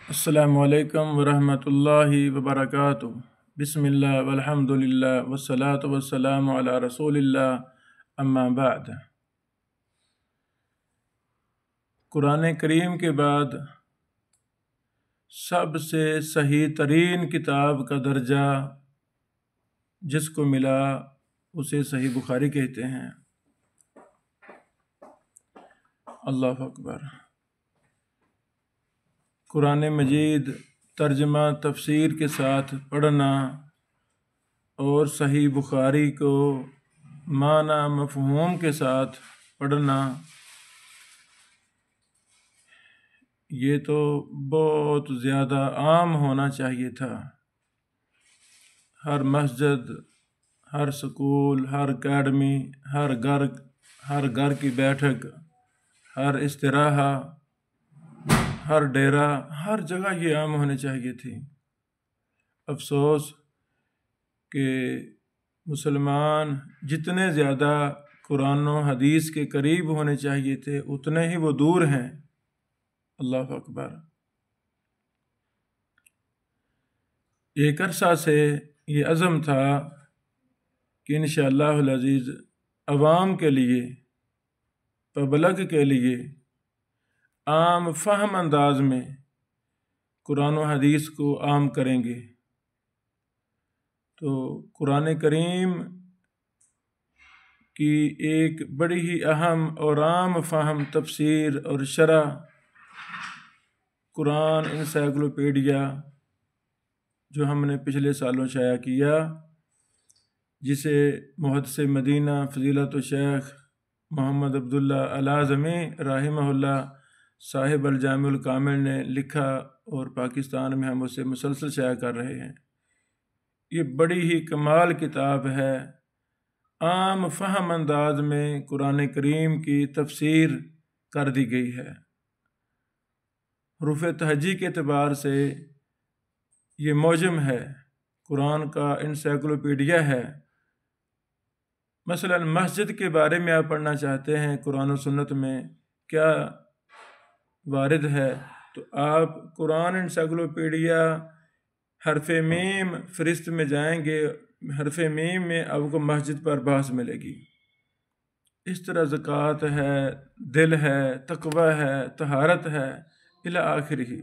السلام علیکم ورحمۃ اللہ وبرکاتہ۔ بسم اللہ والحمد للہ والصلاة والسلام علی رسول اللہ، اما بعد۔ قرآن کریم کے بعد سب سے صحیح ترین کتاب کا درجہ جس کو ملا اسے صحیح بخاری کہتے ہیں۔ اللہ اکبر۔ قرآن مجید ترجمہ تفسیر کے ساتھ پڑھنا اور صحیح بخاری کو معنی مفہوم کے ساتھ پڑھنا، یہ تو بہت زیادہ عام ہونا چاہیے تھا۔ ہر مسجد، ہر سکول، ہر اکیڈمی، ہر گھر کی بیٹھک، ہر استراحہ، ہر ڈیرہ، ہر جگہ یہ عام ہونی چاہیے تھی۔ افسوس کہ مسلمان جتنے زیادہ قرآن و حدیث کے قریب ہونے چاہیے تھے اتنے ہی وہ دور ہیں۔ اللہ اکبر۔ ایک عرصہ سے یہ عزم تھا کہ انشاءاللہ العزیز عوام کے لیے، پبلک کے لیے عام فہم انداز میں قرآن و حدیث کو عام کریں گے۔ تو قرآن کریم کی ایک بڑی ہی اہم اور عام فہم تفسیر اور شرح قرآن انسائکلوپیڈیا جو ہم نے پچھلے سالوں شائع کیا، جسے محدث مدینہ فضیلت الشیخ محمد عبداللہ الاعظمی رحمہ اللہ صاحب الجامع الکامل نے لکھا، اور پاکستان میں ہم اسے مسلسل شائع کر رہے ہیں۔ یہ بڑی ہی کمال کتاب ہے۔ عام فہم انداز میں قرآن کریم کی تفسیر کر دی گئی ہے۔ حروف تہجی کے اعتبار سے یہ معجم ہے، قرآن کا انسائکلوپیڈیا ہے۔ مثلا مسجد کے بارے میں آپ پڑھنا چاہتے ہیں قرآن و سنت میں کیا وارد ہے، تو آپ قرآن انسائکلوپیڈیا حرف میم فہرست میں جائیں گے، حرف میم میں آپ کو مسجد پر بحث ملے گی۔ اس طرح زکوٰۃ ہے، دل ہے، تقوی ہے، طہارت ہے، الی آخرہ۔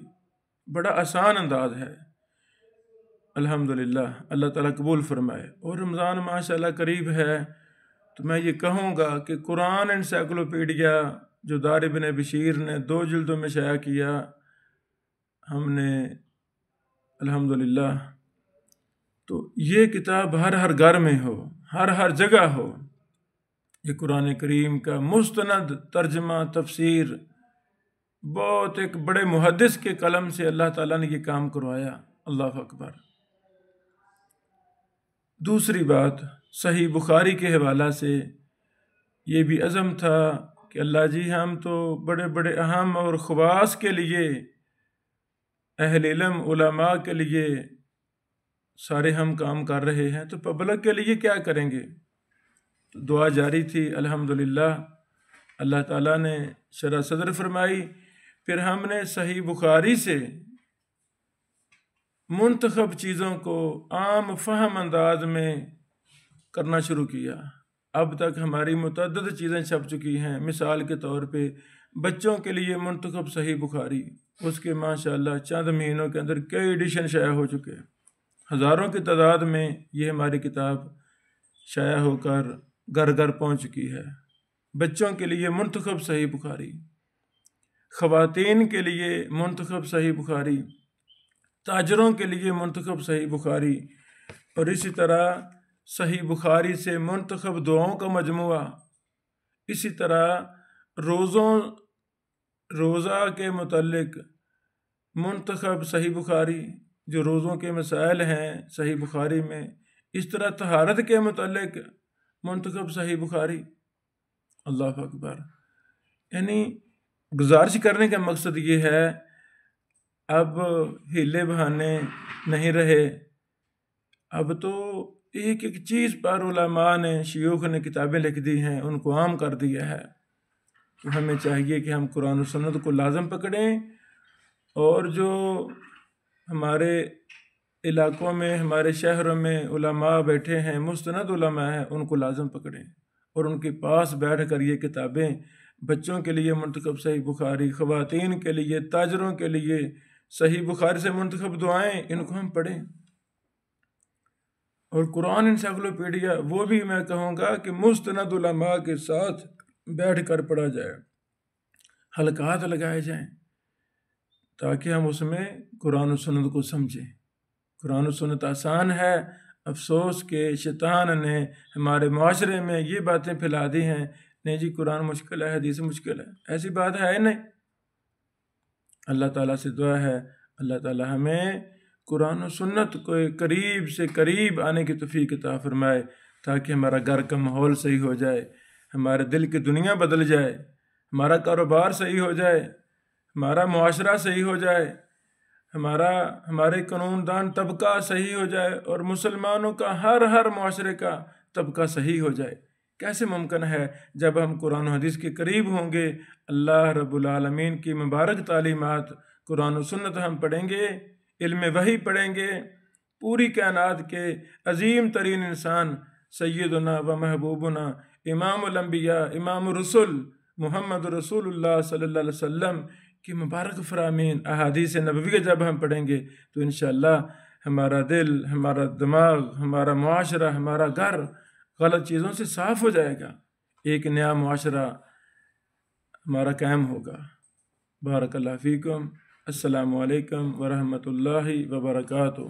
بڑا آسان انداز ہے۔ الحمدللہ، اللہ تعالیٰ قبول فرمائے۔ اور رمضان ماشاءاللہ قریب ہے، تو میں یہ کہوں گا کہ قرآن انسائکلوپیڈیا جو دار ابن بشیر نے 2 جلدوں میں شائع کیا، ہم نے الحمدللہ، تو یہ کتاب ہر گھر میں ہو، ہر جگہ ہو۔ یہ قرآن کریم کا مستند ترجمہ تفسیر بہت ایک بڑے محدث کے قلم سے اللہ تعالیٰ نے یہ کام کروایا۔ اللہ اکبر۔ دوسری بات، صحیح بخاری کے حوالہ سے یہ بھی عزم تھا کہ اللہ جی ہم تو بڑے بڑے اہم اور خواص کے لیے، اہل علم علماء کے لیے سارے ہم کام کر رہے ہیں، تو پبلک کے لیے کیا کریں گے؟ تو دعا جاری تھی۔ الحمدللہ اللہ تعالیٰ نے شرح صدر فرمائی۔ پھر ہم نے صحیح بخاری سے منتخب چیزوں کو عام فہم انداز میں کرنا شروع کیا۔ اب تک ہماری متعدد چیزیں چھپ چکی ہیں۔ مثال کے طور پہ بچوں کے لیے منتخب صحیح بخاری، اس کے ماشاءاللہ چند مہینوں کے اندر کئی ایڈیشن شائع ہو چکے، ہزاروں کی تعداد میں یہ ہماری کتاب شائع ہو کر گھر گھر پہنچ چکی ہے۔ بچوں کے لیے منتخب صحیح بخاری، خواتین کے لیے منتخب صحیح بخاری، تاجروں کے لیے منتخب صحیح بخاری، اور اسی طرح صحیح بخاری سے منتخب دعاؤں کا مجموعہ، اسی طرح روزہ کے متعلق منتخب صحیح بخاری، جو روزوں کے مسائل ہیں صحیح بخاری میں، اس طرح طہارت کے متعلق منتخب صحیح بخاری۔ اللہ اکبر۔ یعنی گزارش کرنے کا مقصد یہ ہے، اب ہیلے بہانے نہیں رہے، اب تو ایک ایک چیز پر علماء نے، شیوخ نے کتابیں لکھ دی ہیں، ان کو عام کر دیا ہے۔ تو ہمیں چاہیے کہ ہم قرآن و سنت کو لازم پکڑیں اور جو ہمارے علاقوں میں ہمارے شہروں میں علماء بیٹھے ہیں، مستند علماء ہیں، ان کو لازم پکڑیں اور ان کے پاس بیٹھ کر یہ کتابیں بچوں کے لیے منتخب صحیح بخاری، خواتین کے لیے، تاجروں کے لیے صحیح بخاری سے منتخب دعائیں، ان کو ہم پڑھیں۔ اور قرآن انسائکلوپیڈیا وہ بھی میں کہوں گا کہ مستند علماء کے ساتھ بیٹھ کر پڑھا جائے، حلقات لگائے جائیں تاکہ ہم اس میں قرآن و سنت کو سمجھیں۔ قرآن و سنت آسان ہے، افسوس کہ شیطان نے ہمارے معاشرے میں یہ باتیں پھیلا دی ہیں، نہیں جی قرآن مشکل ہے، حدیث مشکل ہے، ایسی بات ہے نہیں۔ اللہ تعالیٰ سے دعا ہے اللہ تعالیٰ ہمیں قرآن و سنت کو قریب سے قریب آنے کی توفیق عطا فرمائے تاکہ ہمارا گھر کا ماحول صحیح ہو جائے، ہمارے دل کی دنیا بدل جائے، ہمارا کاروبار صحیح ہو جائے، ہمارا معاشرہ صحیح ہو جائے، ہمارے قانون دان طبقہ صحیح ہو جائے، اور مسلمانوں کا ہر معاشرے کا طبقہ صحیح ہو جائے۔ کیسے ممکن ہے جب ہم قرآن و حدیث کے قریب ہوں گے، اللہ رب العالمین کی مبارک تعلیمات قرآن و سنت ہم پڑھیں گے، علم وحی پڑھیں گے، پوری کائنات کے عظیم ترین انسان سیدنا و محبوبنا امام الانبیاء امام الرسل محمد رسول اللہ صلی اللہ علیہ وسلم کی مبارک فرامین احادیث نبویہ جب ہم پڑھیں گے تو انشاءاللہ ہمارا دل، ہمارا دماغ، ہمارا معاشرہ، ہمارا گھر غلط چیزوں سے صاف ہو جائے گا، ایک نیا معاشرہ ہمارا قائم ہوگا۔ بارک اللہ فیکم، السلام علیکم ورحمۃ اللہ وبرکاتہ۔